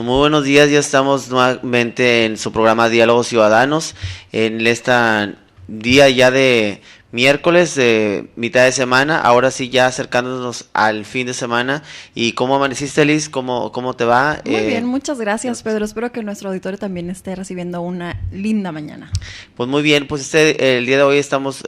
Pues muy buenos días, ya estamos nuevamente en su programa Diálogos Ciudadanos, en esta día ya de miércoles, mitad de semana, ahora sí ya acercándonos al fin de semana. ¿Y cómo amaneciste, Liz? ¿Cómo te va? Muy bien, muchas gracias, Pedro. Espero que nuestro auditorio también esté recibiendo una linda mañana. Pues muy bien, pues el día de hoy estamos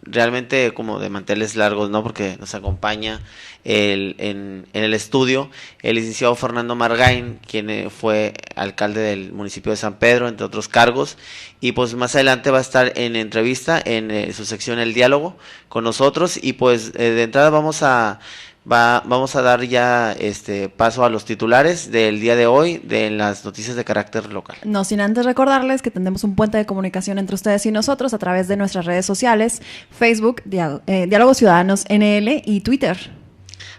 realmente como de manteles largos, ¿no? Porque nos acompaña en el estudio el licenciado Fernando Margain, quien fue alcalde del municipio de San Pedro, entre otros cargos, y pues más adelante va a estar en entrevista en su sección El Diálogo con nosotros, y pues de entrada vamos a dar ya paso a los titulares del día de hoy de las noticias de carácter local. No sin antes recordarles que tendremos un puente de comunicación entre ustedes y nosotros a través de nuestras redes sociales, Facebook, Diálogos Ciudadanos NL y Twitter.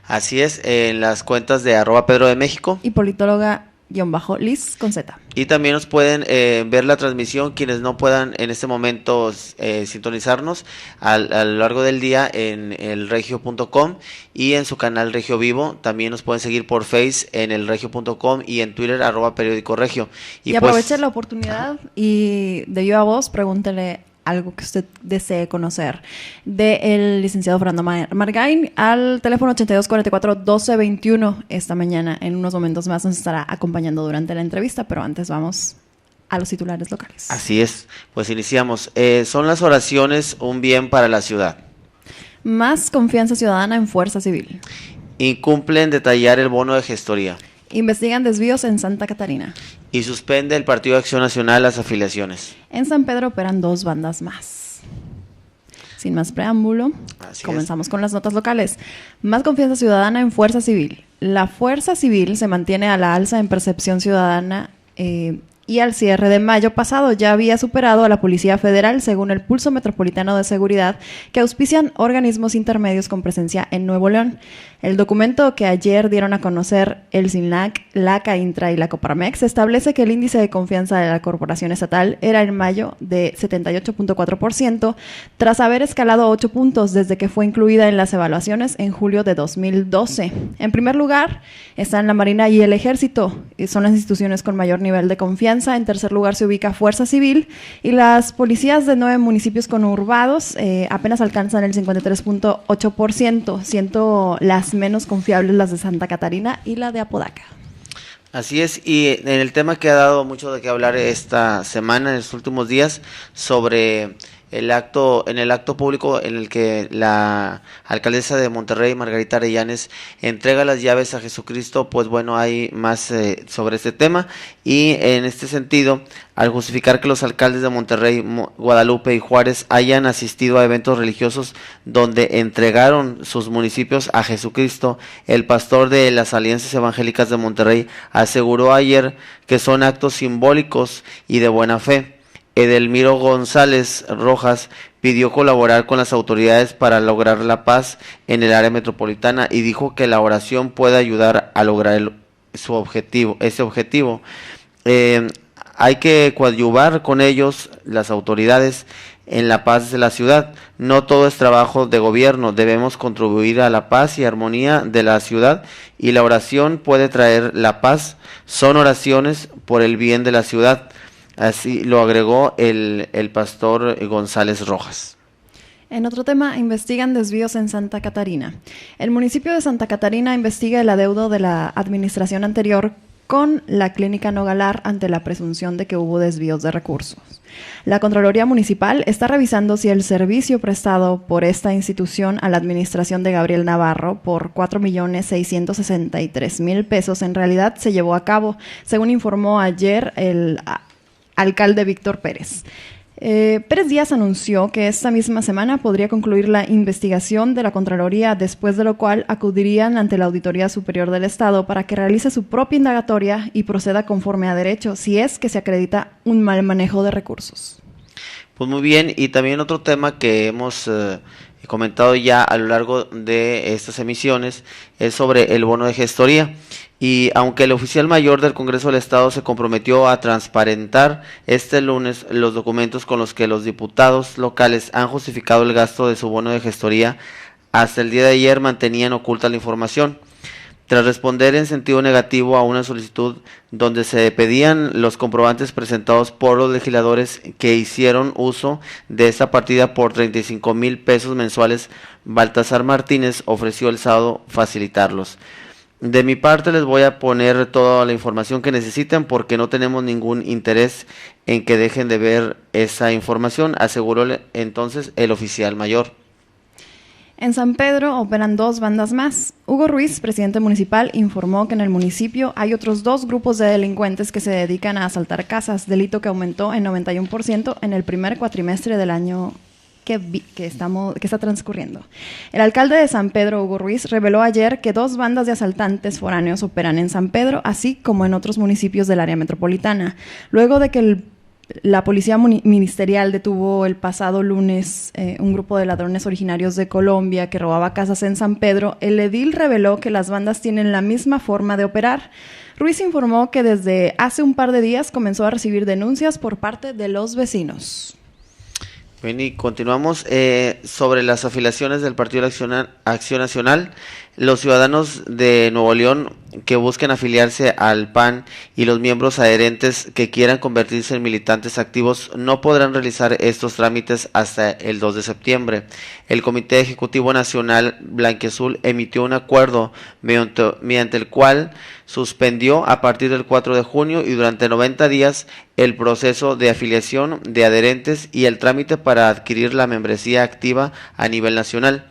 Así es, en las cuentas de @Pedro de México y politóloga_Liz con Z. Y también nos pueden ver la transmisión quienes no puedan en este momento sintonizarnos a lo largo del día en elregio.com y en su canal Regio Vivo. También nos pueden seguir por Face en elregio.com y en Twitter @periódico regio. Y aproveche la oportunidad y de viva voz pregúntele algo que usted desee conocer del licenciado Fernando Margain al teléfono 8244-1221 esta mañana. En unos momentos más nos estará acompañando durante la entrevista, pero antes vamos a los titulares locales. Así es, pues iniciamos. ¿Son las oraciones un bien para la ciudad? Más confianza ciudadana en Fuerza Civil. Incumplen detallar el bono de gestoría. Investigan desvíos en Santa Catarina. Y suspende el Partido de Acción Nacional las afiliaciones. En San Pedro operan 2 bandas más. Sin más preámbulo, comenzamos con las notas locales. Más confianza ciudadana en Fuerza Civil. La Fuerza Civil se mantiene a la alza en percepción ciudadana y al cierre de mayo pasado ya había superado a la Policía Federal según el Pulso Metropolitano de Seguridad que auspician organismos intermedios con presencia en Nuevo León. El documento que ayer dieron a conocer el CINLAC, la CAINTRA y la Coparmex establece que el índice de confianza de la corporación estatal era en mayo de 78.4% tras haber escalado 8 puntos desde que fue incluida en las evaluaciones en julio de 2012. En primer lugar están la Marina y el Ejército, y son las instituciones con mayor nivel de confianza. En tercer lugar se ubica Fuerza Civil y las policías de 9 municipios conurbados apenas alcanzan el 53.8%, siendo las menos confiables las de Santa Catarina y la de Apodaca. Así es, y en el tema que ha dado mucho de qué hablar esta semana, en los últimos días, sobre el acto público en el que la alcaldesa de Monterrey, Margarita Arellanes, entrega las llaves a Jesucristo, pues bueno, hay más sobre este tema, y en este sentido, al justificar que los alcaldes de Monterrey, Guadalupe y Juárez hayan asistido a eventos religiosos donde entregaron sus municipios a Jesucristo, el pastor de las Alianzas Evangélicas de Monterrey aseguró ayer que son actos simbólicos y de buena fe. Edelmiro González Rojas pidió colaborar con las autoridades para lograr la paz en el área metropolitana y dijo que la oración puede ayudar a lograr ese objetivo. Hay que coadyuvar con ellos, las autoridades, en la paz de la ciudad. No todo es trabajo de gobierno, debemos contribuir a la paz y armonía de la ciudad y la oración puede traer la paz. Son oraciones por el bien de la ciudad. Así lo agregó el pastor González Rojas. En otro tema, investigan desvíos en Santa Catarina. El municipio de Santa Catarina investiga el adeudo de la administración anterior con la Clínica Nogalar ante la presunción de que hubo desvíos de recursos. La Contraloría Municipal está revisando si el servicio prestado por esta institución a la administración de Gabriel Navarro por 4,663,000 pesos en realidad se llevó a cabo, según informó ayer el alcalde Víctor Pérez. Pérez Díaz anunció que esta misma semana podría concluir la investigación de la Contraloría, después de lo cual acudirían ante la Auditoría Superior del Estado para que realice su propia indagatoria y proceda conforme a derecho, si es que se acredita un mal manejo de recursos. Pues muy bien, y también otro tema que hemos comentado ya a lo largo de estas emisiones es sobre el bono de gestoría. Y aunque el oficial mayor del Congreso del Estado se comprometió a transparentar este lunes los documentos con los que los diputados locales han justificado el gasto de su bono de gestoría, hasta el día de ayer mantenían oculta la información. Tras responder en sentido negativo a una solicitud donde se pedían los comprobantes presentados por los legisladores que hicieron uso de esta partida por 35,000 pesos mensuales, Baltasar Martínez ofreció el sábado facilitarlos. De mi parte les voy a poner toda la información que necesiten porque no tenemos ningún interés en que dejen de ver esa información, aseguró entonces el oficial mayor. En San Pedro operan 2 bandas más. Hugo Ruiz, presidente municipal, informó que en el municipio hay otros 2 grupos de delincuentes que se dedican a asaltar casas, delito que aumentó en 91% en el primer cuatrimestre del año que está transcurriendo. El alcalde de San Pedro, Hugo Ruiz, reveló ayer que 2 bandas de asaltantes foráneos operan en San Pedro, así como en otros municipios del área metropolitana, luego de que la policía ministerial detuvo el pasado lunes un grupo de ladrones originarios de Colombia que robaba casas en San Pedro. El edil reveló que las bandas tienen la misma forma de operar. Ruiz informó que desde hace un par de días comenzó a recibir denuncias por parte de los vecinos. Bien, y continuamos sobre las afiliaciones del Partido Acción Nacional. Los ciudadanos de Nuevo León que busquen afiliarse al PAN y los miembros adherentes que quieran convertirse en militantes activos no podrán realizar estos trámites hasta el 2 de septiembre. El Comité Ejecutivo Nacional Blanquiazul emitió un acuerdo mediante el cual suspendió a partir del 4 de junio y durante 90 días el proceso de afiliación de adherentes y el trámite para adquirir la membresía activa a nivel nacional.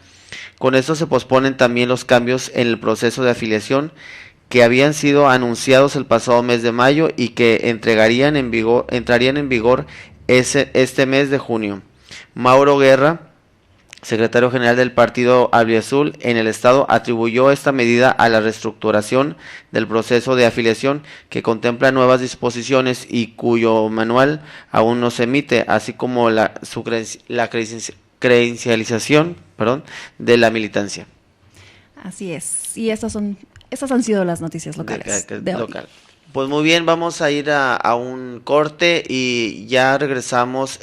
Con esto se posponen también los cambios en el proceso de afiliación que habían sido anunciados el pasado mes de mayo y que entrarían en vigor este mes de junio. Mauro Guerra, secretario general del Partido Albiazul en el estado, atribuyó esta medida a la reestructuración del proceso de afiliación que contempla nuevas disposiciones y cuyo manual aún no se emite, así como la credencialización de la militancia. Así es, y estas han sido las noticias locales de hoy. Pues muy bien, vamos a ir a un corte y ya regresamos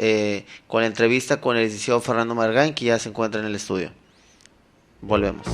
con la entrevista con el licenciado Fernando Margain, que ya se encuentra en el estudio. Volvemos.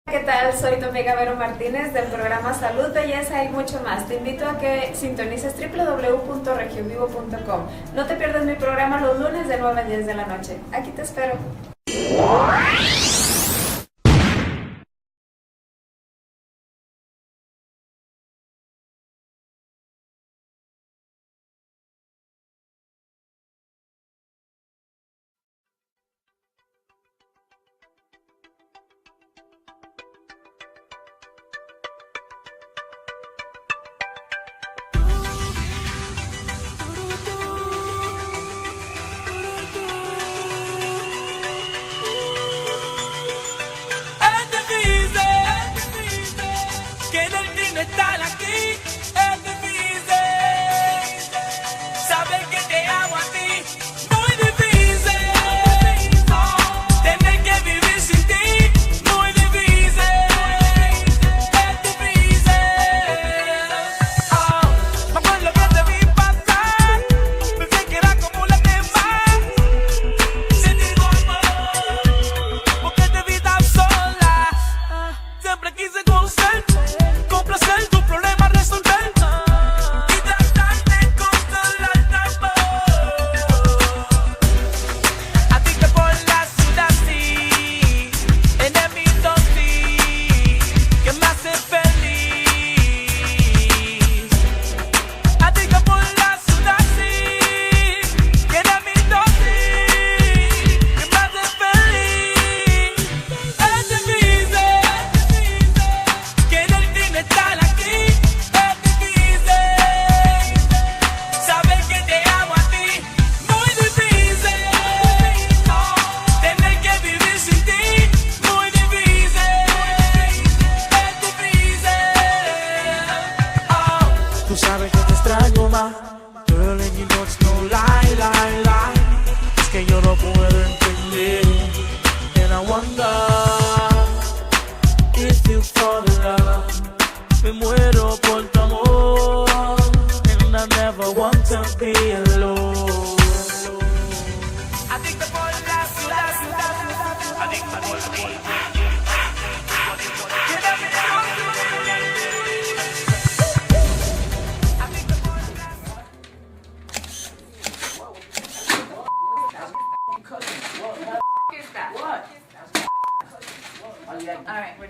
¿Qué tal? Soy tu amiga Vero Martínez del programa Salud, Belleza y mucho más. Te invito a que sintonices www.regiovivo.com. No te pierdas mi programa los lunes de 9 a 10 de la noche. Aquí te espero.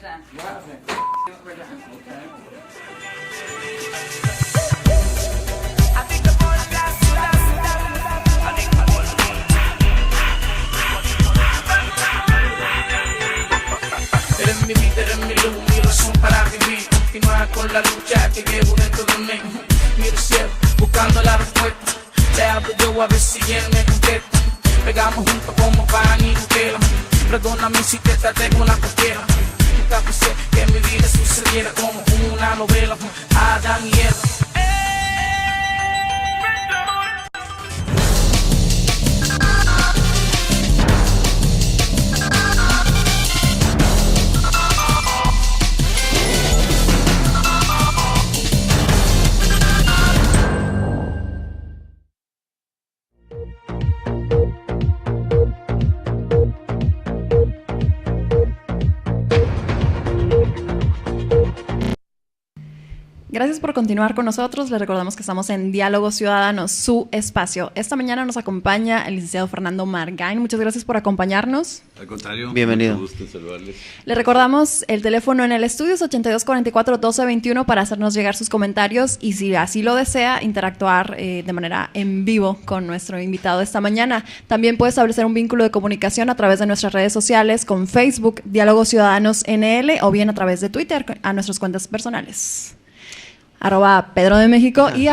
maestra. Eres mi vida, eres mi luz, mi razón para vivir. Continuar con la lucha que llevo dentro de mí. Miro el cielo, buscando la respuesta. Le hablo yo a ver si él me contesta. Pegamos juntos como pan y Nutella. Perdóname si te traté con la cualquiera. Nunca pensé que mi vida sucediera como una novela. Adán y Eva. Gracias por continuar con nosotros. Les recordamos que estamos en Diálogo Ciudadano, su espacio. Esta mañana nos acompaña el licenciado Fernando Margain. Muchas gracias por acompañarnos. Al contrario, bienvenido. Un gusto saludarles. Le recordamos el teléfono en el estudio es 8244-1221 para hacernos llegar sus comentarios y si así lo desea, interactuar de manera en vivo con nuestro invitado esta mañana. También puede establecer un vínculo de comunicación a través de nuestras redes sociales con Facebook, Diálogo Ciudadanos NL o bien a través de Twitter a nuestras cuentas personales. @Pedro de México y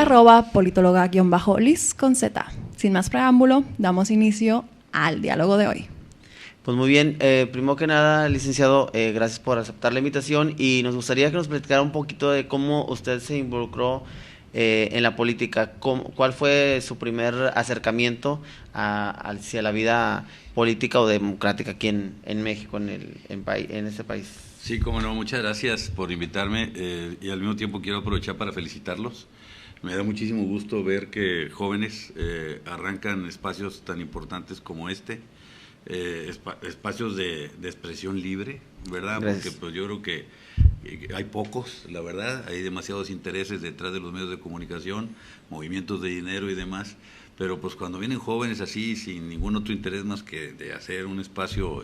@politóloga_Liz con Z. Sin más preámbulo, damos inicio al diálogo de hoy. Pues muy bien, primero que nada, licenciado, gracias por aceptar la invitación y nos gustaría que nos platicara un poquito de cómo usted se involucró en la política, cuál fue su primer acercamiento hacia la vida política o democrática aquí en México, en este país. Sí, cómo no, muchas gracias por invitarme y al mismo tiempo quiero aprovechar para felicitarlos. Me da muchísimo gusto ver que jóvenes arrancan espacios tan importantes como espacios de expresión libre, ¿verdad? Gracias. Porque pues yo creo que hay pocos, la verdad, hay demasiados intereses detrás de los medios de comunicación, movimientos de dinero y demás, pero pues cuando vienen jóvenes así, sin ningún otro interés más que de hacer un espacio,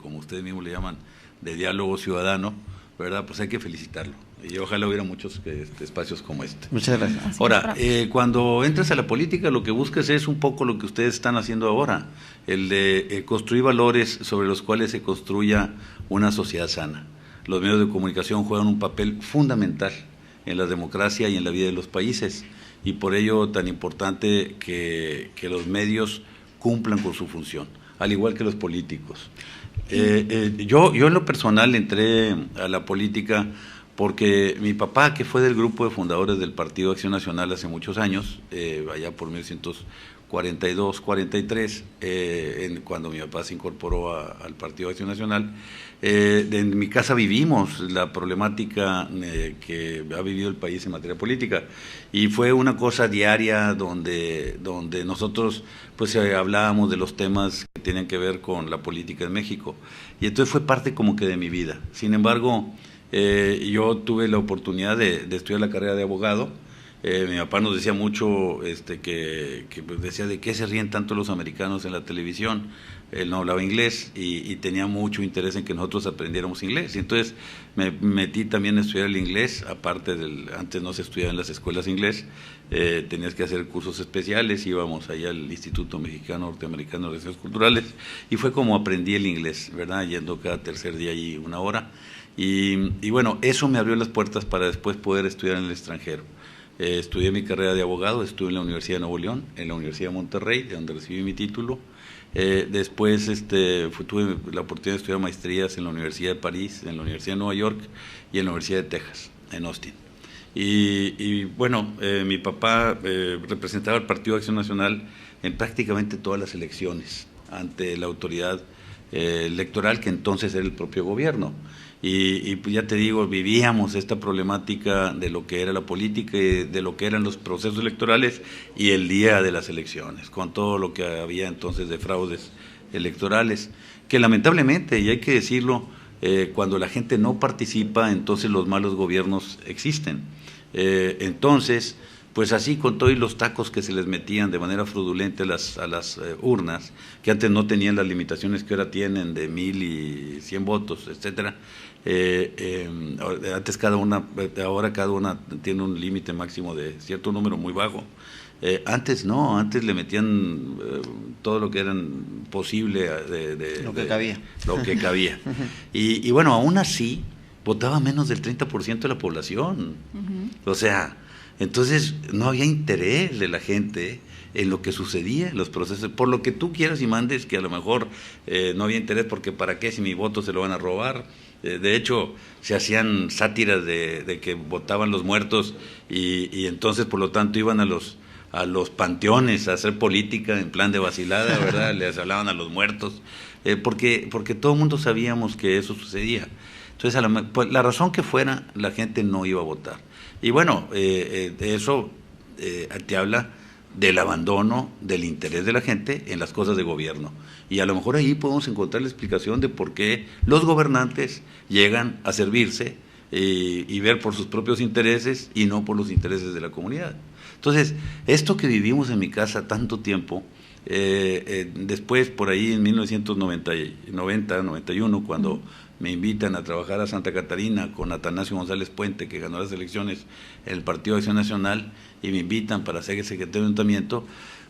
como ustedes mismos le llaman, de diálogo ciudadano, ¿verdad? Pues hay que felicitarlo. Y ojalá hubiera muchos espacios como este. Muchas gracias. Ahora, cuando entras a la política, lo que buscas es un poco lo que ustedes están haciendo ahora, el de construir valores sobre los cuales se construya una sociedad sana. Los medios de comunicación juegan un papel fundamental en la democracia y en la vida de los países, y por ello tan importante que los medios cumplan con su función, al igual que los políticos. Yo en lo personal entré a la política porque mi papá, que fue del grupo de fundadores del Partido Acción Nacional hace muchos años, allá por 1942, 43, cuando mi papá se incorporó al Partido Acción Nacional, en mi casa vivimos la problemática que ha vivido el país en materia política, y fue una cosa diaria donde nosotros pues hablábamos de los temas que tenían que ver con la política en México, y entonces fue parte como que de mi vida. Sin embargo, yo tuve la oportunidad de estudiar la carrera de abogado. Mi papá nos decía mucho que pues decía de qué se ríen tanto los americanos en la televisión. Él no hablaba inglés y tenía mucho interés en que nosotros aprendiéramos inglés. Y entonces me metí también a estudiar el inglés, aparte antes no se estudiaba en las escuelas inglés, tenías que hacer cursos especiales, íbamos allá al Instituto Mexicano Norteamericano de Estudios Culturales, y fue como aprendí el inglés, ¿verdad? Yendo cada tercer día allí 1 hora. Y bueno, eso me abrió las puertas para después poder estudiar en el extranjero. Estudié mi carrera de abogado, estuve en la Universidad de Nuevo León, en la Universidad de Monterrey, de donde recibí mi título. Después tuve la oportunidad de estudiar maestrías en la Universidad de París, en la Universidad de Nueva York y en la Universidad de Texas, en Austin. Y bueno, mi papá representaba al Partido Acción Nacional en prácticamente todas las elecciones ante la autoridad electoral, que entonces era el propio gobierno. Y pues ya te digo, vivíamos esta problemática de lo que era la política y de lo que eran los procesos electorales y el día de las elecciones, con todo lo que había entonces de fraudes electorales, que lamentablemente, y hay que decirlo, cuando la gente no participa, entonces los malos gobiernos existen. Entonces, pues así con todos los tacos que se les metían de manera fraudulenta a las urnas, que antes no tenían las limitaciones que ahora tienen de 1,100 votos, etcétera. Antes ahora cada una tiene un límite máximo de cierto número muy bajo. Antes no, antes le metían todo lo que eran posible lo que cabía. Lo que cabía. Y bueno, aún así votaba menos del 30% de la población. O sea, entonces no había interés de la gente en lo que sucedía en los procesos, por lo que tú quieras y mandes, que a lo mejor no había interés, porque ¿para qué si mi voto se lo van a robar? De hecho, se hacían sátiras de que votaban los muertos y entonces, por lo tanto, iban a los panteones a hacer política en plan de vacilada, ¿verdad? Les hablaban a los muertos, porque todo el mundo sabíamos que eso sucedía. Entonces, pues, la razón que fuera, la gente no iba a votar. Y bueno, eso te habla del abandono del interés de la gente en las cosas de gobierno. Y a lo mejor ahí podemos encontrar la explicación de por qué los gobernantes llegan a servirse y ver por sus propios intereses y no por los intereses de la comunidad. Entonces, esto que vivimos en mi casa tanto tiempo, después por ahí en 1991, cuando me invitan a trabajar a Santa Catarina con Atanasio González Puente, que ganó las elecciones en el Partido de Acción Nacional, y me invitan para ser secretario de ayuntamiento,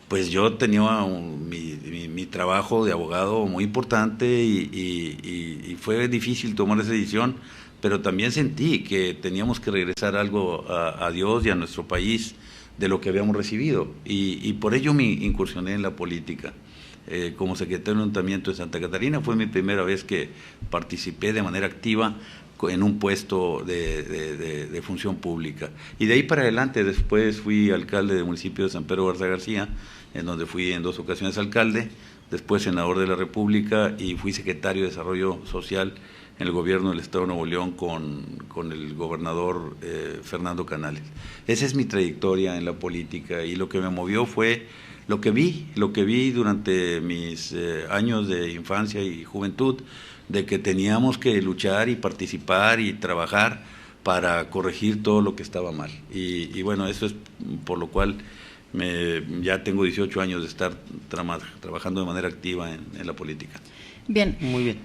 pues yo tenía mi trabajo de abogado muy importante y fue difícil tomar esa decisión, pero también sentí que teníamos que regresar algo a Dios y a nuestro país de lo que habíamos recibido, y por ello me incursioné en la política. Como secretario de ayuntamiento de Santa Catarina fue mi primera vez que participé de manera activa en un puesto de función pública, y de ahí para adelante después fui alcalde del municipio de San Pedro Garza García, en donde fui en 2 ocasiones alcalde, después senador de la República, y fui secretario de Desarrollo Social en el gobierno del Estado de Nuevo León con el gobernador Fernando Canales. Esa es mi trayectoria en la política, y lo que me movió fue lo que vi durante mis años de infancia y juventud, de que teníamos que luchar y participar y trabajar para corregir todo lo que estaba mal. Y bueno, eso es por lo cual ya tengo 18 años de estar trabajando de manera activa en la política. Bien. Muy bien.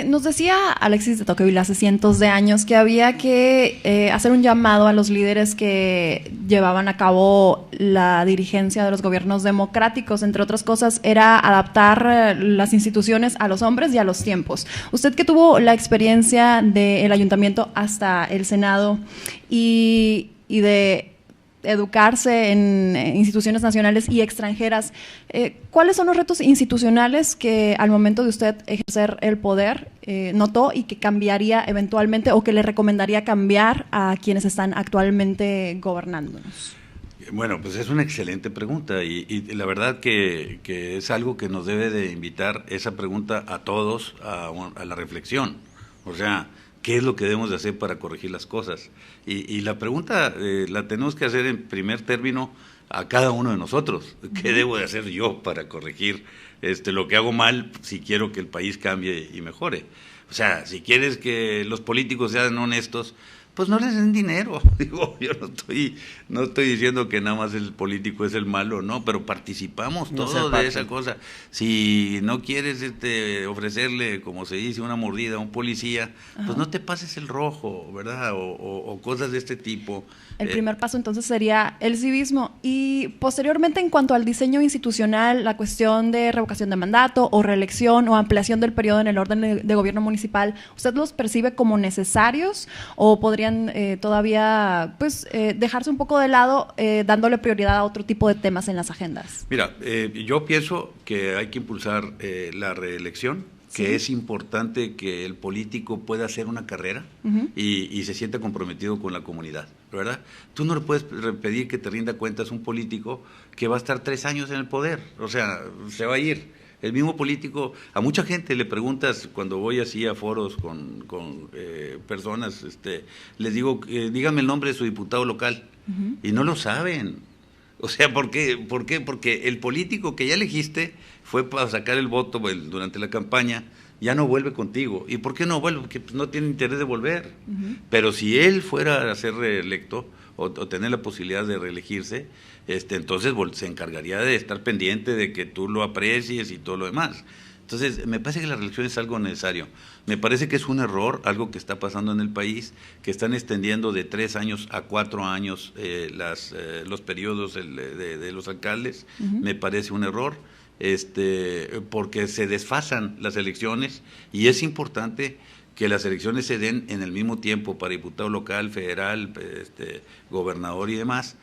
Nos decía Alexis de Tocqueville hace cientos de años que había que hacer un llamado a los líderes que llevaban a cabo la dirigencia de los gobiernos democráticos. Entre otras cosas, era adaptar las instituciones a los hombres y a los tiempos. Usted, que tuvo la experiencia del ayuntamiento hasta el Senado y de educarse en instituciones nacionales y extranjeras, ¿cuáles son los retos institucionales que al momento de usted ejercer el poder notó y que cambiaría eventualmente, o que le recomendaría cambiar a quienes están actualmente gobernándonos? Bueno, pues es una excelente pregunta, y la verdad que es algo que nos debe de invitar esa pregunta a todos a la reflexión. O sea, ¿qué es lo que debemos de hacer para corregir las cosas? Y la pregunta la tenemos que hacer en primer término a cada uno de nosotros. ¿Qué debo de hacer yo para corregir lo que hago mal, si quiero que el país cambie y mejore? O sea, si quieres que los políticos sean honestos, pues no les den dinero. Digo, yo no estoy diciendo que nada más el político es el malo, no, pero participamos todos de esa cosa. Si no quieres ofrecerle, como se dice, una mordida a un policía, pues no te pases el rojo, ¿verdad? O cosas de este tipo. El primer paso entonces sería el civismo. Y posteriormente, en cuanto al diseño institucional, la cuestión de revocación de mandato o reelección o ampliación del periodo en el orden de gobierno municipal, ¿usted los percibe como necesarios o podrían todavía dejarse un poco de lado, dándole prioridad a otro tipo de temas en las agendas? Mira, yo pienso que hay que impulsar la reelección, que es importante que el político pueda hacer una carrera y se sienta comprometido con la comunidad, ¿verdad? Tú no le puedes pedir que te rinda cuentas a un político que va a estar 3 años en el poder, o sea, se va a ir. El mismo político, a mucha gente le preguntas cuando voy así a foros con personas, les digo, dígame el nombre de su diputado local, y no lo saben. O sea, ¿por qué? Porque el político que ya elegiste fue para sacar el voto durante la campaña, ya no vuelve contigo. ¿Y por qué no vuelve? Porque no tiene interés de volver. Pero si él fuera a ser reelecto, o tener la posibilidad de reelegirse, entonces se encargaría de estar pendiente de que tú lo aprecies y todo lo demás. Entonces, me parece que la reelección es algo necesario. Me parece que es un error, algo que está pasando en el país, que están extendiendo de 3 años a 4 años los periodos de los alcaldes. Me parece un error, porque se desfasan las elecciones y es importante que las elecciones se den en el mismo tiempo para diputado local, federal, gobernador y demás,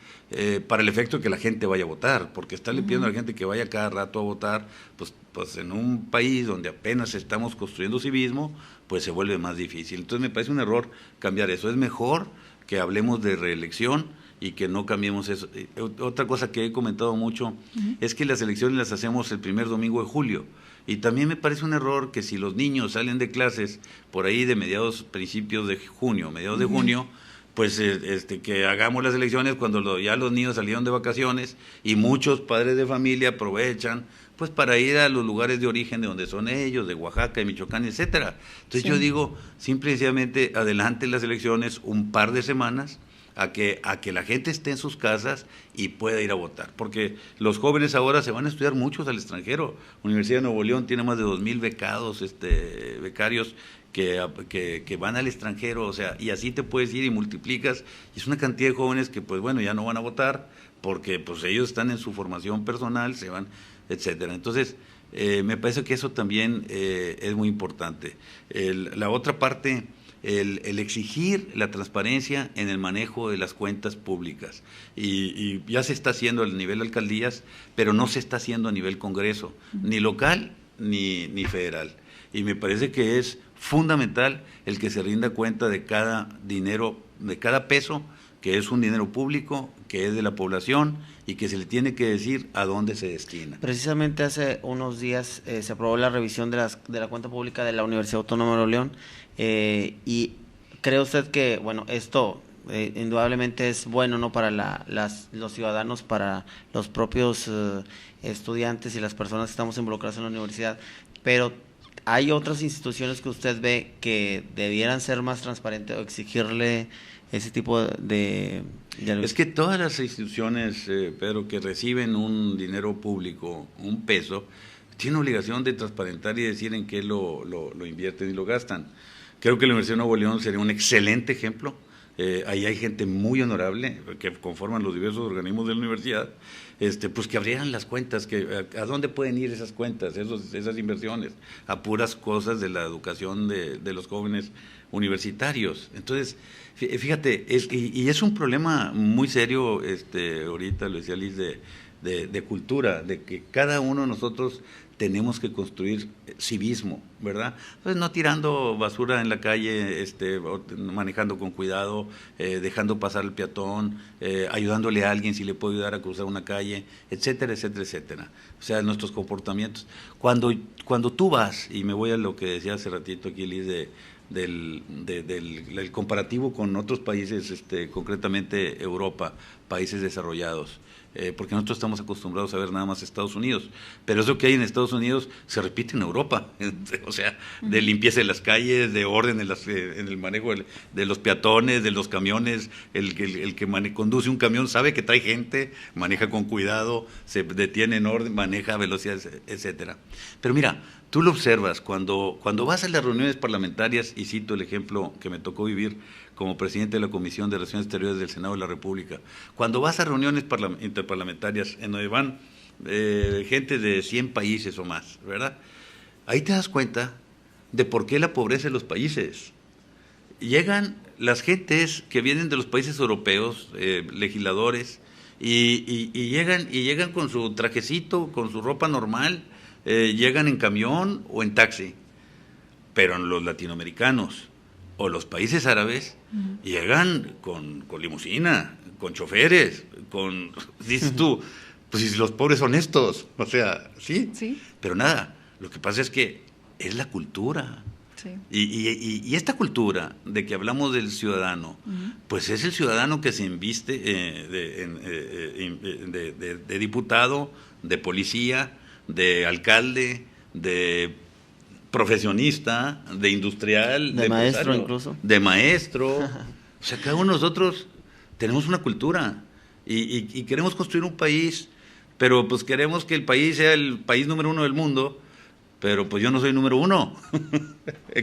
para el efecto de que la gente vaya a votar, porque estarle pidiendo a la gente que vaya cada rato a votar, pues en un país donde apenas estamos construyendo civismo, pues se vuelve más difícil. Entonces me parece un error cambiar eso. Es mejor que hablemos de reelección y que no cambiemos eso. Otra cosa que he comentado mucho es que las elecciones las hacemos el primer domingo de julio. Y también me parece un error que si los niños salen de clases por ahí de principios de junio, mediados de junio, pues que hagamos las elecciones cuando ya los niños salieron de vacaciones y muchos padres de familia aprovechan pues para ir a los lugares de origen de donde son ellos, de Oaxaca, de Michoacán, etcétera. Entonces yo digo, simple y sencillamente, adelante las elecciones un par de semanas, a que la gente esté en sus casas y pueda ir a votar, porque los jóvenes ahora se van a estudiar muchos al extranjero. Universidad de Nuevo León tiene más de 2,000 becados, becarios que van al extranjero, o sea, y así te puedes ir y multiplicas, y es una cantidad de jóvenes que pues bueno, ya no van a votar, porque pues ellos están en su formación personal, se van, etcétera. Entonces, me parece que eso también es muy importante. La otra parte, el exigir la transparencia en el manejo de las cuentas públicas, y ya se está haciendo a nivel alcaldías, pero no se está haciendo a nivel Congreso, ni local ni federal, y me parece que es fundamental el que se rinda cuenta de cada dinero, de cada peso, que es un dinero público, que es de la población y que se le tiene que decir a dónde se destina. Precisamente hace unos días se aprobó la revisión de la cuenta pública de la Universidad Autónoma de Nuevo León, y ¿cree usted que, bueno, esto indudablemente es bueno, ¿no?, para los ciudadanos, para los propios estudiantes y las personas que estamos involucradas en la universidad, pero hay otras instituciones que usted ve que debieran ser más transparentes o exigirle ese tipo de... Es que todas las instituciones, Pedro, que reciben un dinero público, un peso, tienen obligación de transparentar y decir en qué lo invierten y lo gastan. Creo que la Universidad de Nuevo León sería un excelente ejemplo. Ahí hay gente muy honorable que conforman los diversos organismos de la universidad, pues que abrieran las cuentas, ¿a dónde pueden ir esas cuentas, esas inversiones? A puras cosas de la educación de los jóvenes universitarios. Entonces, fíjate, y es un problema muy serio, ahorita lo decía Liz, de cultura, de que cada uno de nosotros tenemos que construir civismo, ¿verdad? Pues no tirando basura en la calle, manejando con cuidado, dejando pasar al peatón, ayudándole a alguien si le puede ayudar a cruzar una calle, etcétera, etcétera, etcétera. O sea, nuestros comportamientos. Cuando tú vas, y me voy a lo que decía hace ratito aquí, Liz, del comparativo con otros países, concretamente Europa, países desarrollados, porque nosotros estamos acostumbrados a ver nada más Estados Unidos, pero eso que hay en Estados Unidos se repite en Europa, o sea, de limpieza de las calles, de orden en el manejo de los peatones, de los camiones, el que conduce un camión sabe que trae gente, maneja con cuidado, se detiene en orden, maneja a velocidad, etcétera. Pero mira, tú lo observas cuando vas a las reuniones parlamentarias, y cito el ejemplo que me tocó vivir como presidente de la Comisión de Relaciones Exteriores del Senado de la República, cuando vas a reuniones interparlamentarias en donde van gente de 100 países o más, ¿verdad? Ahí te das cuenta de por qué la pobreza en los países. Llegan las gentes que vienen de los países europeos, legisladores, y llegan con su trajecito, con su ropa normal, llegan en camión o en taxi, pero los latinoamericanos o los países árabes llegan con limusina, con choferes, dices tú, pues si los pobres son estos, o sea, ¿sí? Pero nada, lo que pasa es que es la cultura. Sí. Y esta cultura de que hablamos del ciudadano, pues es el ciudadano que se inviste de diputado, de policía, de alcalde, de profesionista, de industrial, de maestro incluso. De maestro. O sea, cada uno de nosotros tenemos una cultura y queremos construir un país, pero pues queremos que el país sea el país número 1 del mundo, pero pues yo no soy número 1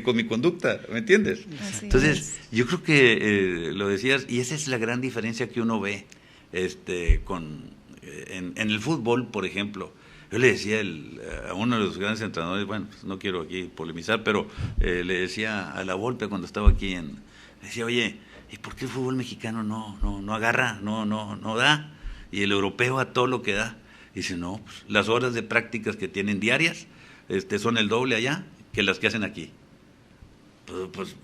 con mi conducta, ¿me entiendes? Así Entonces, es. yo creo que lo decías, y esa es la gran diferencia que uno ve en el fútbol, por ejemplo. Yo le decía a uno de los grandes entrenadores, bueno, pues no quiero aquí polemizar, pero le decía a La Volpe cuando estaba aquí, le decía, oye, ¿y por qué el fútbol mexicano no agarra, no da? Y el europeo a todo lo que da. Y dice, no, pues, las horas de prácticas que tienen diarias son el doble allá que las que hacen aquí. Pues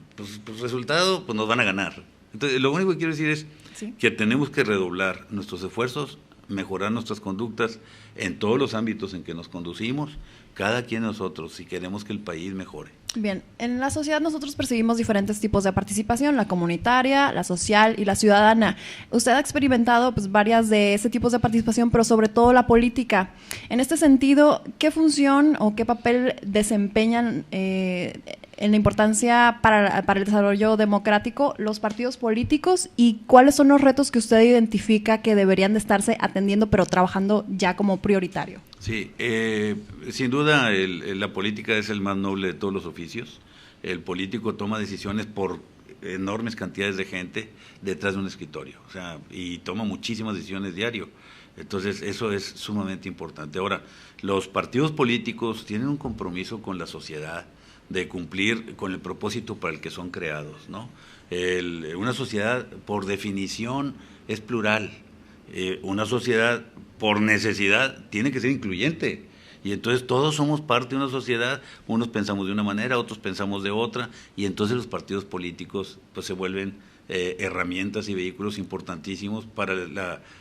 resultado, pues nos van a ganar. Entonces, lo único que quiero decir es que tenemos que redoblar nuestros esfuerzos, mejorar nuestras conductas en todos los ámbitos en que nos conducimos, cada quien de nosotros, si queremos que el país mejore. Bien, en la sociedad nosotros percibimos diferentes tipos de participación, la comunitaria, la social y la ciudadana. Usted ha experimentado pues varias de ese tipos de participación, pero sobre todo la política. En este sentido, ¿qué función o qué papel desempeñan en la importancia para el desarrollo democrático los partidos políticos y cuáles son los retos que usted identifica que deberían de estarse atendiendo, pero trabajando ya como prioritario? Sí, sin duda la política es el más noble de todos los oficios. El político toma decisiones por enormes cantidades de gente detrás de un escritorio, o sea, y toma muchísimas decisiones diario. Entonces, eso es sumamente importante. Ahora, los partidos políticos tienen un compromiso con la sociedad de cumplir con el propósito para el que son creados, ¿no? Una sociedad, por definición, es plural. Una sociedad, por necesidad, tiene que ser incluyente. Y entonces todos somos parte de una sociedad, unos pensamos de una manera, otros pensamos de otra, y entonces los partidos políticos pues se vuelven herramientas y vehículos importantísimos para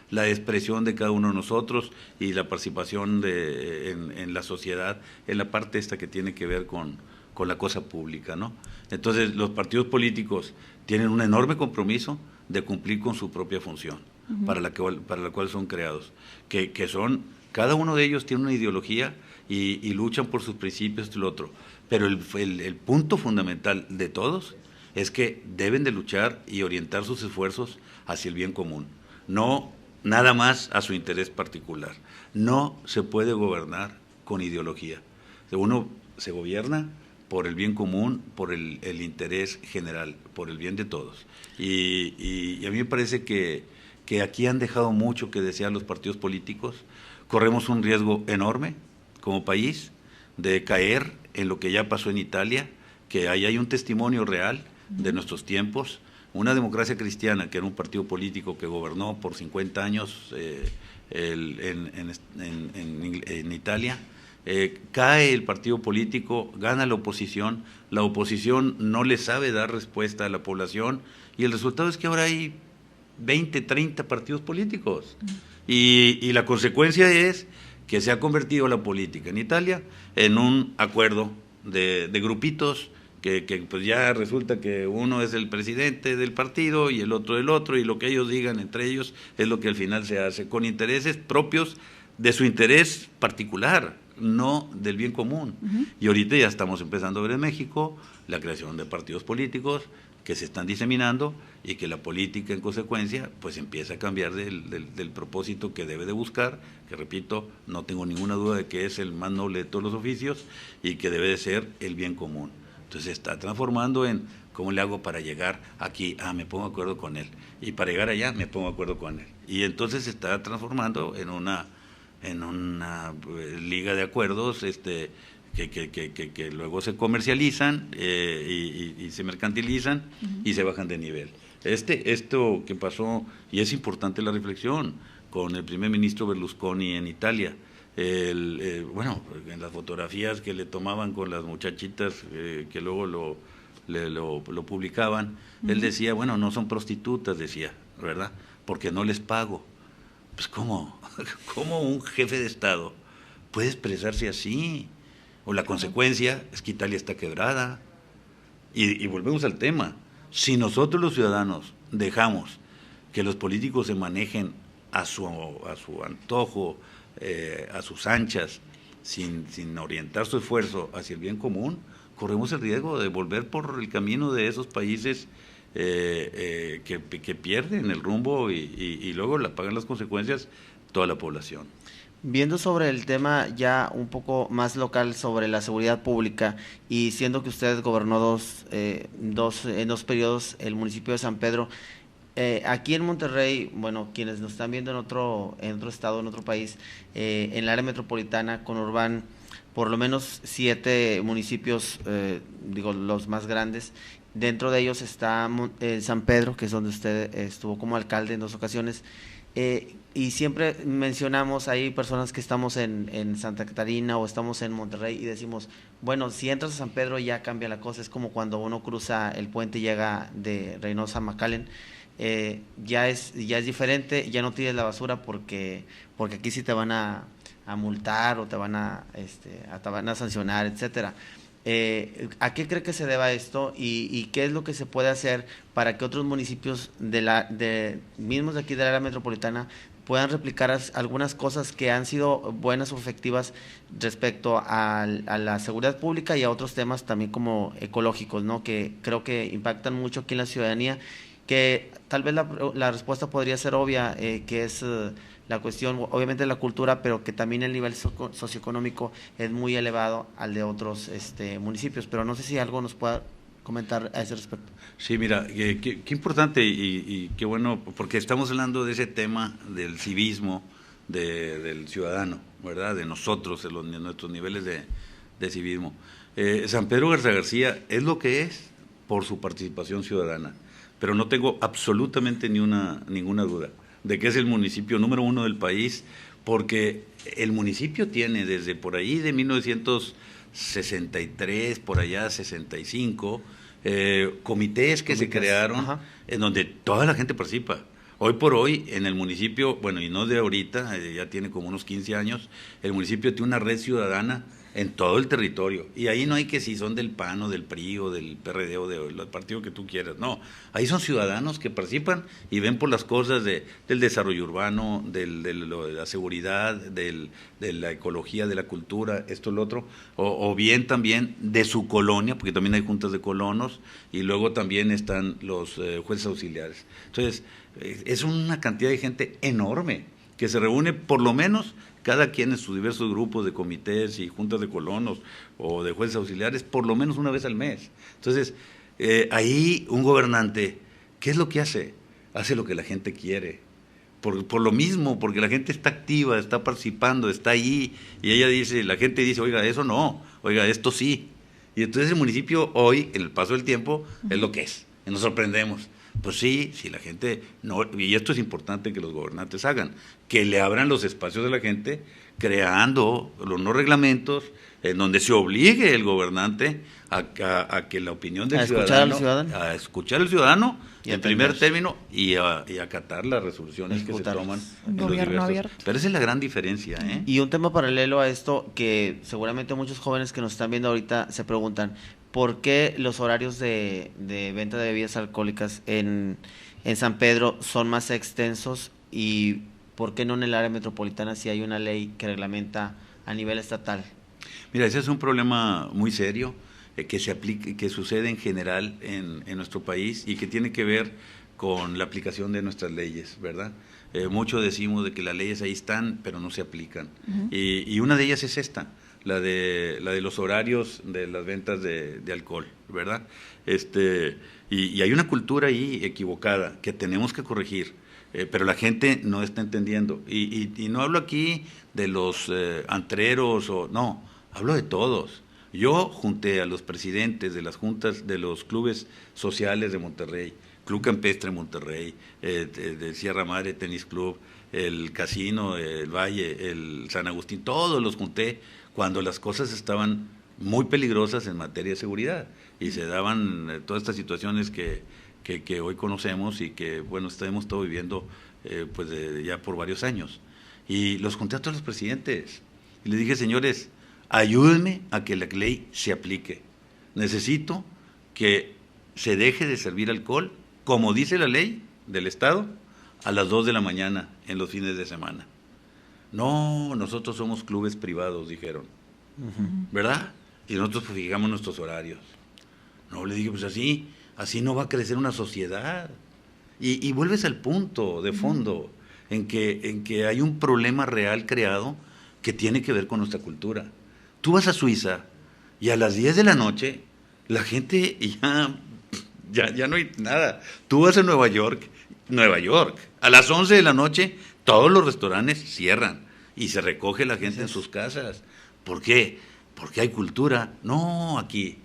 la expresión de cada uno de nosotros y la participación en la sociedad, en la parte esta que tiene que ver con la cosa pública, ¿no? Entonces los partidos políticos tienen un enorme compromiso de cumplir con su propia función, para la cual son creados, que son, cada uno de ellos tiene una ideología y luchan por sus principios y lo otro, pero el punto fundamental de todos es que deben de luchar y orientar sus esfuerzos hacia el bien común, no nada más a su interés particular. No se puede gobernar con ideología. Uno se gobierna por el bien común, por el interés general, por el bien de todos. Y a mí me parece que aquí han dejado mucho que desear los partidos políticos. Corremos un riesgo enorme como país de caer en lo que ya pasó en Italia, que ahí hay un testimonio real de nuestros tiempos. Una democracia cristiana, que era un partido político que gobernó por 50 años en Italia, cae el partido político, gana la oposición no le sabe dar respuesta a la población y el resultado es que ahora hay 20, 30 partidos políticos y la consecuencia es que se ha convertido la política en Italia en un acuerdo de grupitos que pues ya resulta que uno es el presidente del partido y el otro del otro y lo que ellos digan entre ellos es lo que al final se hace con intereses propios de su interés particular, no del bien común. Y ahorita ya estamos empezando a ver en México la creación de partidos políticos que se están diseminando y que la política en consecuencia pues empieza a cambiar del propósito que debe de buscar, que repito, no tengo ninguna duda de que es el más noble de todos los oficios y que debe de ser el bien común. Entonces se está transformando en ¿cómo le hago para llegar aquí? Me pongo de acuerdo con él. Y para llegar allá me pongo de acuerdo con él. Y entonces se está transformando en una liga de acuerdos que luego se comercializan y se mercantilizan y se bajan de nivel. Esto que pasó, y es importante la reflexión, con el primer ministro Berlusconi en Italia, bueno, en las fotografías que le tomaban con las muchachitas que luego lo publicaban, él decía, bueno, no son prostitutas, decía, ¿verdad? Porque no les pago. Pues ¿cómo un jefe de Estado puede expresarse así? O la consecuencia es que Italia está quebrada. Y volvemos al tema. Si nosotros los ciudadanos dejamos que los políticos se manejen a su antojo, a sus anchas, sin orientar su esfuerzo hacia el bien común, corremos el riesgo de volver por el camino de esos países que pierden el rumbo y luego pagan las consecuencias toda la población. Viendo sobre el tema ya un poco más local sobre la seguridad pública y siendo que usted gobernó en dos periodos el municipio de San Pedro, aquí en Monterrey, bueno, quienes nos están viendo en otro estado, en otro país, en el área metropolitana, conurban por lo menos 7 municipios, los más grandes. Dentro de ellos está San Pedro, que es donde usted estuvo como alcalde en 2 ocasiones. Y siempre mencionamos, hay personas que estamos en Santa Catarina o estamos en Monterrey y decimos, bueno, si entras a San Pedro ya cambia la cosa. Es como cuando uno cruza el puente y llega de Reynosa a McAllen. Ya es diferente, ya no tires la basura porque aquí sí te van a multar o te van a sancionar, etcétera. ¿A qué cree que se deba esto y qué es lo que se puede hacer para que otros municipios mismos de aquí del área metropolitana puedan replicar algunas cosas que han sido buenas o efectivas respecto a la seguridad pública y a otros temas también como ecológicos, ¿no? Que creo que impactan mucho aquí en la ciudadanía, que tal vez la respuesta podría ser obvia, que es la cuestión, obviamente, de la cultura, pero que también el nivel socioeconómico es muy elevado al de otros municipios. Pero no sé si algo nos pueda comentar a ese respecto. Sí, mira, qué importante y qué bueno, porque estamos hablando de ese tema del civismo del ciudadano, ¿verdad? De nosotros, de nuestros niveles de civismo. San Pedro Garza García es lo que es por su participación ciudadana, pero no tengo absolutamente ninguna duda de que es el municipio número 1 del país, porque el municipio tiene desde por ahí de 1963, por allá 65, comités que se crearon, en donde toda la gente participa. Hoy por hoy en el municipio, bueno, y no de ahorita, ya tiene como unos 15 años, el municipio tiene una red ciudadana en todo el territorio, y ahí no hay que si son del PAN o del PRI o del PRD o del partido que tú quieras, no, ahí son ciudadanos que participan y ven por las cosas del desarrollo urbano, de la seguridad, de la ecología, de la cultura, esto, lo otro, o bien también de su colonia, porque también hay juntas de colonos, y luego también están los jueces auxiliares. Entonces, es una cantidad de gente enorme que se reúne por lo menos cada quien en sus diversos grupos de comités y juntas de colonos o de jueces auxiliares, por lo menos una vez al mes. Entonces, ahí un gobernante, ¿qué es lo que hace? Hace lo que la gente quiere. Por lo mismo, porque la gente está activa, está participando, está ahí, y la gente dice, oiga, eso no, oiga, esto sí. Y entonces el municipio hoy, en el paso del tiempo, es lo que es, y nos sorprendemos. Pues sí, si la gente no, y esto es importante que los gobernantes hagan, que le abran los espacios a la gente, creando los no reglamentos, en donde se obligue el gobernante a que la opinión del ciudadano, a escuchar al ciudadano en primer término y acatar las resoluciones que se toman en los diversos. Pero esa es la gran diferencia, ¿eh? Y un tema paralelo a esto, que seguramente muchos jóvenes que nos están viendo ahorita se preguntan, ¿por qué los horarios de venta de bebidas alcohólicas en San Pedro son más extensos y por qué no en el área metropolitana si hay una ley que reglamenta a nivel estatal? Mira, ese es un problema muy serio que sucede en general en nuestro país y que tiene que ver con la aplicación de nuestras leyes, ¿verdad? Mucho decimos de que las leyes ahí están, pero no se aplican. Y una de ellas es esta, la de los horarios de las ventas de alcohol, ¿verdad? Y hay una cultura ahí equivocada que tenemos que corregir, pero la gente no está entendiendo. Y no hablo aquí de los antreros, no, hablo de todos. Yo junté a los presidentes de las juntas de los clubes sociales de Monterrey, Club Campestre Monterrey, de Sierra Madre Tenis Club, el Casino, el Valle, el San Agustín, todos los junté cuando las cosas estaban muy peligrosas en materia de seguridad y se daban todas estas situaciones que hoy conocemos y que, bueno, hemos estado viviendo ya por varios años. Y los junté a todos los presidentes y les dije, señores, ayúdenme a que la ley se aplique. Necesito que se deje de servir alcohol, como dice la ley del Estado, a las 2 de la mañana en los fines de semana. No, nosotros somos clubes privados, dijeron, ¿verdad? Y nosotros fijamos nuestros horarios. No, le dije, pues así así no va a crecer una sociedad. Y vuelves al punto de fondo, en que hay un problema real creado que tiene que ver con nuestra cultura. Tú vas a Suiza y a las 10 de la noche la gente ya no hay nada. Tú vas a Nueva York, a las 11 de la noche todos los restaurantes cierran y se recoge la gente en sus casas. ¿Por qué? Porque hay cultura. No, aquí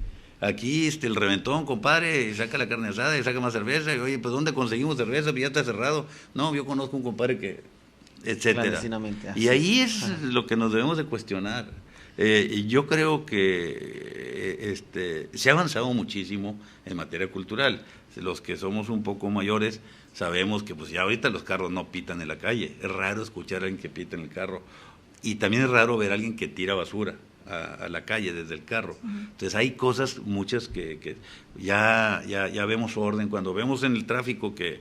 el reventón, compadre, saca la carne asada y saca más cerveza. Y, oye, pues ¿dónde conseguimos cerveza? Pues ya está cerrado. No, yo conozco un compadre que, etcétera. Y ahí es lo que nos debemos de cuestionar. Y yo creo que se ha avanzado muchísimo en materia cultural. Los que somos un poco mayores sabemos que pues ya ahorita los carros no pitan en la calle. Es raro escuchar a alguien que pita en el carro. Y también es raro ver a alguien que tira basura a la calle desde el carro. Entonces hay cosas muchas que ya vemos orden. Cuando vemos en el tráfico que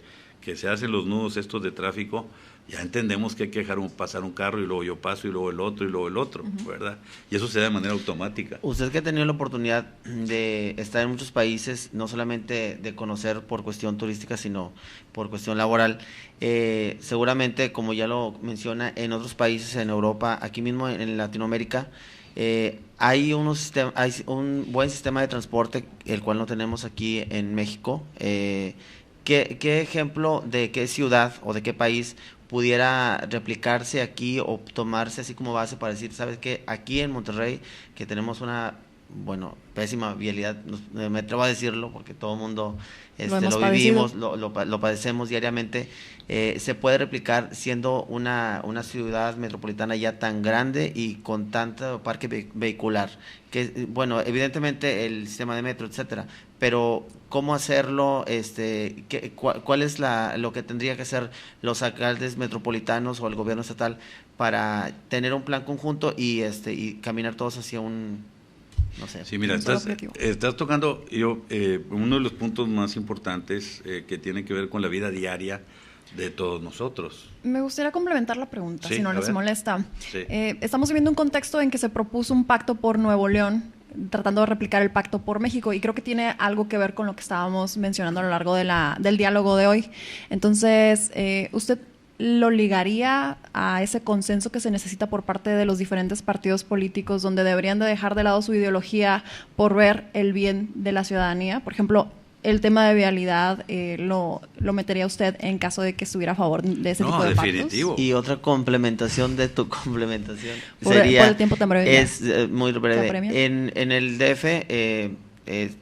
se hacen los nudos estos de tráfico, ya entendemos que hay que dejar pasar un carro y luego yo paso y luego el otro y luego el otro, ¿verdad? Y eso se da de manera automática. Usted que ha tenido la oportunidad de estar en muchos países, no solamente de conocer por cuestión turística, sino por cuestión laboral, seguramente, como ya lo menciona, en otros países, en Europa, aquí mismo en Latinoamérica, hay un buen sistema de transporte, el cual no tenemos aquí en México. ¿Qué ejemplo de qué ciudad o de qué país pudiera replicarse aquí o tomarse así como base para decir, sabes qué, aquí en Monterrey, que tenemos una, pésima vialidad, me atrevo a decirlo porque todo el mundo lo vivimos, lo padecemos diariamente, se puede replicar siendo una ciudad metropolitana ya tan grande y con tanto parque vehicular, que evidentemente el sistema de metro, etcétera, pero ¿cómo hacerlo? ¿Cuál es lo que tendría que hacer los alcaldes metropolitanos o el gobierno estatal para tener un plan conjunto y caminar todos hacia un, no sé? Sí, mira, estás tocando uno de los puntos más importantes que tiene que ver con la vida diaria de todos nosotros. Me gustaría complementar la pregunta, sí, si no les molesta. Sí. Estamos viviendo un contexto en que se propuso un pacto por Nuevo León, tratando de replicar el pacto por México, y creo que tiene algo que ver con lo que estábamos mencionando a lo largo del diálogo de hoy. Entonces, ¿usted lo ligaría a ese consenso que se necesita por parte de los diferentes partidos políticos, donde deberían de dejar de lado su ideología por ver el bien de la ciudadanía? Por ejemplo, el tema de vialidad, ¿lo metería usted en caso de que estuviera a favor de ese tipo de pactos? No, definitivo. Y otra complementación de tu complementación sería... Por el tiempo tan breve. Es muy breve. En el DF,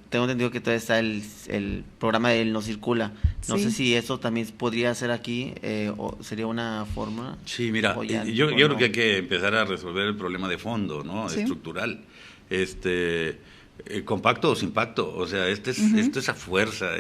tengo entendido que todavía está el programa de Él No Circula. No sé si eso también podría ser aquí, o sería una forma. Sí, mira, yo creo que hay que empezar a resolver el problema de fondo, ¿no? Sí. Estructural. Con pacto o sin pacto, o sea, esto es a fuerza,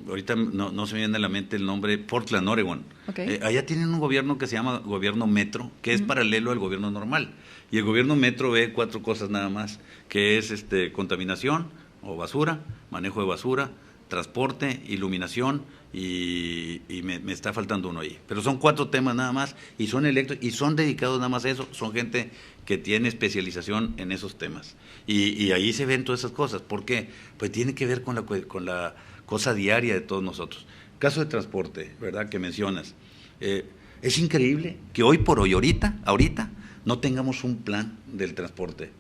ahorita no se me viene a la mente el nombre, Portland, Oregon. Okay. Allá tienen un gobierno que se llama gobierno metro, que es paralelo al gobierno normal, y el gobierno metro ve 4 cosas nada más, que es contaminación o basura, manejo de basura, transporte, iluminación y me está faltando uno ahí. Pero son 4 temas nada más y son electos y son dedicados nada más a eso. Son gente que tiene especialización en esos temas. Y ahí se ven todas esas cosas. ¿Por qué? Pues tiene que ver con la cosa diaria de todos nosotros. Caso de transporte, ¿verdad? Que mencionas. Es increíble que hoy por hoy, ahorita, no tengamos un plan del transporte.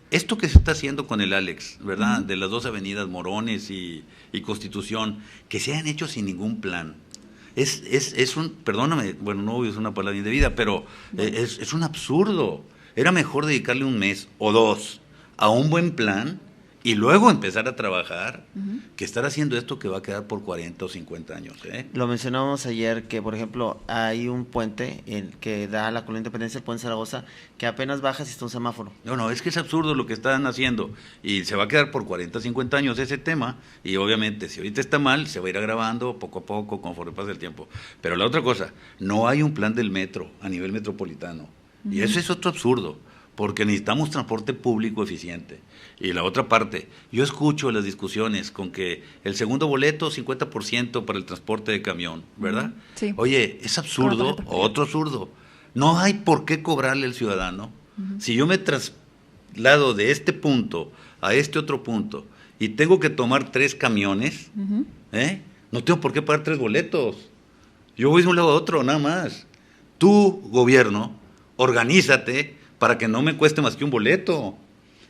Esto que se está haciendo con el Alex, ¿verdad? De las 2 avenidas, Morones y Constitución, que se han hecho sin ningún plan. Es un, perdóname, no es una palabra indebida, pero es un absurdo. Era mejor dedicarle 1 mes o 2 a un buen plan y luego empezar a trabajar, que estar haciendo esto que va a quedar por 40 o 50 años. Lo mencionábamos ayer, que por ejemplo hay un puente que da a la Colonia Independencia, el puente Zaragoza, que apenas bajas y está un semáforo. No, es que es absurdo lo que están haciendo y se va a quedar por 40 o 50 años ese tema, y obviamente si ahorita está mal, se va a ir agravando poco a poco conforme pasa el tiempo. Pero la otra cosa, no hay un plan del metro a nivel metropolitano, y eso es otro absurdo, porque necesitamos transporte público eficiente. Y la otra parte, yo escucho las discusiones con que el segundo boleto, 50% para el transporte de camión, ¿verdad? Sí. Oye, es absurdo, otro absurdo. No hay por qué cobrarle al ciudadano. Si yo me lado de este punto a este otro punto y tengo que tomar 3 camiones, no tengo por qué pagar 3 boletos. Yo voy de un lado a otro, nada más. Tú, gobierno, organízate para que no me cueste más que un boleto.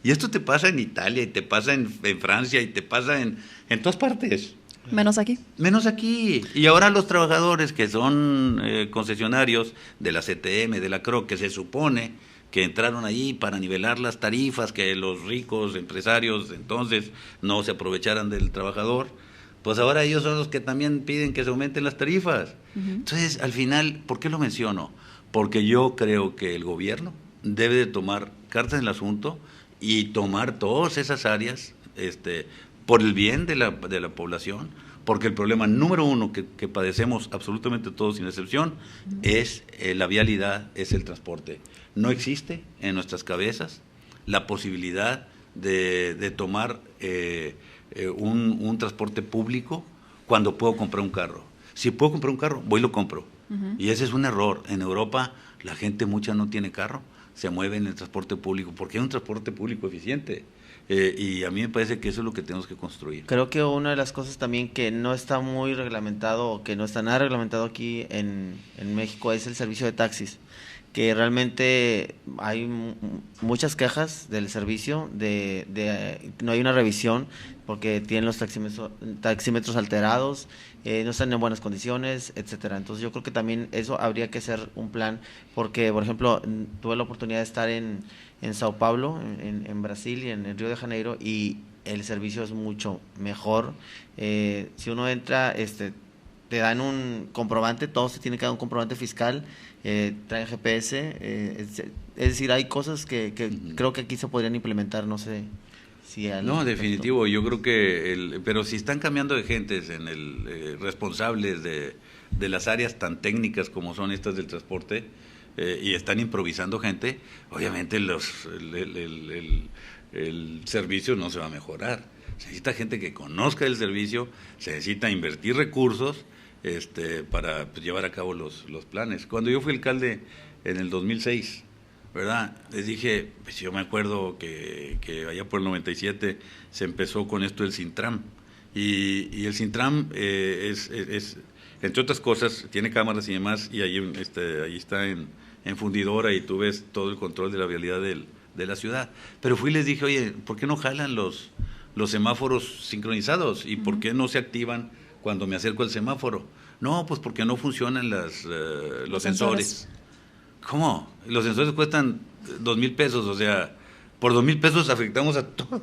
Y esto te pasa en Italia, y te pasa en Francia, y te pasa en todas partes. Menos aquí. Menos aquí. Y ahora los trabajadores que son concesionarios de la CTM, de la CRO, que se supone que entraron ahí para nivelar las tarifas, que los ricos empresarios entonces no se aprovecharan del trabajador, pues ahora ellos son los que también piden que se aumenten las tarifas. Entonces, al final, ¿por qué lo menciono? Porque yo creo que el gobierno debe de tomar cartas en el asunto y tomar todas esas áreas por el bien de la población, porque el problema número 1 que padecemos absolutamente todos sin excepción es la vialidad, es el transporte. No existe en nuestras cabezas la posibilidad de tomar un transporte público cuando puedo comprar un carro. Si puedo comprar un carro, voy y lo compro. Y ese es un error. En Europa la gente mucha no tiene carro, se mueve en el transporte público, porque es un transporte público eficiente. Y a mí me parece que eso es lo que tenemos que construir. Creo que una de las cosas también que no está muy reglamentado, o que no está nada reglamentado aquí en México, es el servicio de taxis, que realmente hay muchas quejas del servicio, no hay una revisión porque tienen los taxímetros alterados, no están en buenas condiciones, etcétera. Entonces yo creo que también eso habría que ser un plan, porque por ejemplo tuve la oportunidad de estar en Sao Paulo, en Brasil y en Río de Janeiro, y el servicio es mucho mejor. Si uno entra, te dan un comprobante, todo se tiene que dar un comprobante fiscal, traen GPS, es decir, hay cosas que creo que aquí se podrían implementar, no sé si... No, definitivo, yo creo que, pero si están cambiando de gentes responsables de las áreas tan técnicas como son estas del transporte, y están improvisando gente, obviamente el servicio no se va a mejorar. Se necesita gente que conozca el servicio, se necesita invertir recursos para llevar a cabo los planes. Cuando yo fui alcalde en el 2006, ¿verdad? Les dije, pues yo me acuerdo que allá por el 97 se empezó con esto del Sintram, y el Sintram es, entre otras cosas, tiene cámaras y demás, y ahí está en Fundidora, y tú ves todo el control de la vialidad de la ciudad. Pero fui y les dije, oye, ¿por qué no jalan los semáforos sincronizados? ¿Y por qué no se activan cuando me acerco al semáforo? No, pues porque no funcionan los sensores. ¿Cómo? Los sensores cuestan 2,000 pesos, o sea, por 2,000 pesos afectamos a toda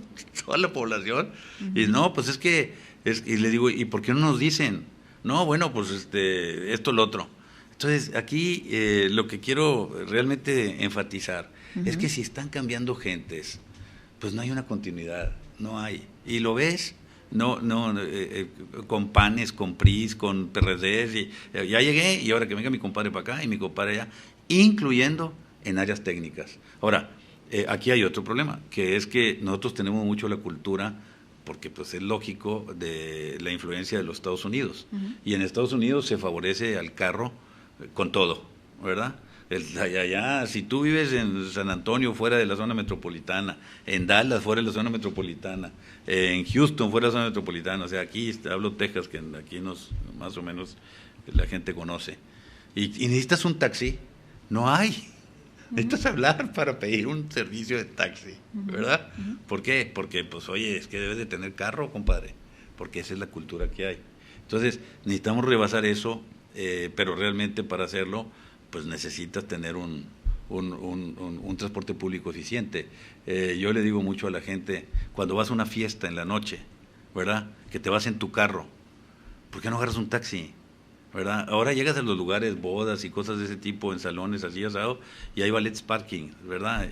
la población. Y no, pues es que, y le digo, ¿y por qué no nos dicen? No, bueno, pues esto, lo otro. Entonces, aquí lo que quiero realmente enfatizar es que si están cambiando gentes, pues no hay una continuidad, no hay. Y lo ves, con PANes, con PRIs, con PRDs, y ya llegué, y ahora que venga mi compadre para acá y mi compadre allá, incluyendo en áreas técnicas. Ahora, aquí hay otro problema, que es que nosotros tenemos mucho la cultura, porque pues es lógico, de la influencia de los Estados Unidos. Y en Estados Unidos se favorece al carro con todo, ¿verdad? Allá, si tú vives en San Antonio, fuera de la zona metropolitana, en Dallas, fuera de la zona metropolitana, en Houston, fuera de la zona metropolitana, o sea, aquí hablo Texas, que aquí más o menos la gente conoce, y necesitas un taxi, no hay. Necesitas hablar para pedir un servicio de taxi, ¿verdad? ¿Por qué? Porque, pues, oye, es que debes de tener carro, compadre, porque esa es la cultura que hay. Entonces, necesitamos rebasar eso, pero realmente para hacerlo, pues necesitas tener un transporte público eficiente. Yo le digo mucho a la gente, cuando vas a una fiesta en la noche, ¿verdad?, que te vas en tu carro, ¿por qué no agarras un taxi? ¿Verdad? Ahora llegas a los lugares, bodas y cosas de ese tipo, en salones así asado, y hay valets parking, ¿verdad?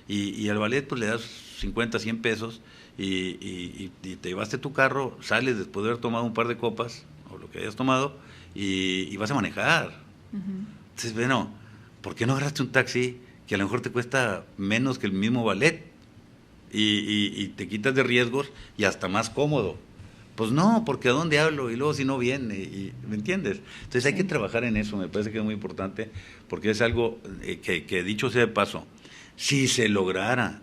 Y al valet pues le das 50, 100 pesos y te llevaste tu carro, sales después de haber tomado un par de copas, o lo que hayas tomado, y vas a manejar. Entonces, bueno, ¿por qué no agarraste un taxi que a lo mejor te cuesta menos que el mismo valet? Y te quitas de riesgos y hasta más cómodo. Pues no, porque ¿a dónde hablo? Y luego si no viene, ¿me entiendes? Entonces hay que trabajar en eso, me parece que es muy importante, porque es algo que dicho sea de paso, si se lograra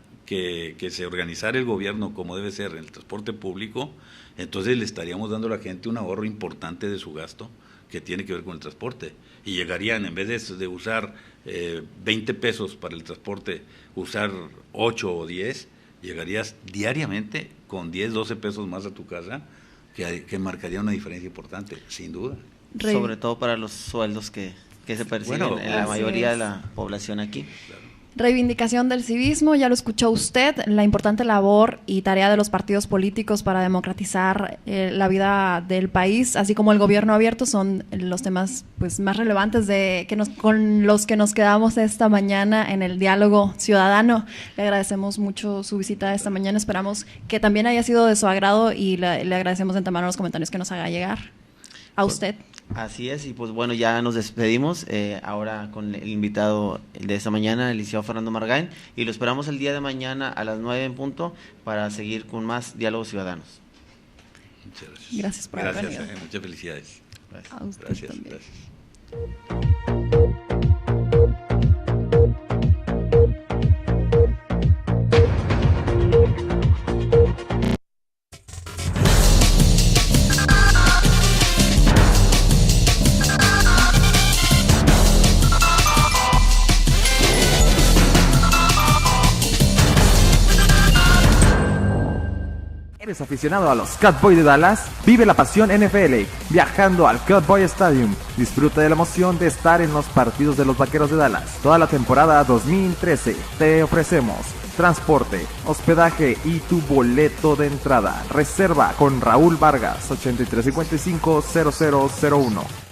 que se organizara el gobierno como debe ser en el transporte público, entonces le estaríamos dando a la gente un ahorro importante de su gasto que tiene que ver con el transporte. Y llegarían, en vez de usar 20 pesos para el transporte, usar 8 o 10, llegarías diariamente con 10, 12 pesos más a tu casa, que marcaría una diferencia importante, sin duda. Sobre todo para los sueldos que se perciben en la mayoría de la población aquí. Claro. Reivindicación del civismo, ya lo escuchó usted, la importante labor y tarea de los partidos políticos para democratizar la vida del país, así como el gobierno abierto, son los temas pues más relevantes con los que nos quedamos esta mañana en el diálogo ciudadano. Le agradecemos mucho su visita esta mañana, esperamos que también haya sido de su agrado y le agradecemos de antemano los comentarios que nos haga llegar a usted. Así es, y pues bueno, ya nos despedimos ahora con el invitado de esta mañana, el licenciado Fernando Margain, y lo esperamos el día de mañana a las 9 en punto para seguir con más diálogos ciudadanos. Muchas gracias. Gracias por haber venido. Muchas felicidades. Gracias. A usted Gracias, también. gracias. ¿Eres aficionado a los Cowboys de Dallas? Vive la pasión NFL viajando al Cowboy Stadium. Disfruta de la emoción de estar en los partidos de los Vaqueros de Dallas. Toda la temporada 2013 te ofrecemos transporte, hospedaje y tu boleto de entrada. Reserva con Raúl Vargas, 8355-0001.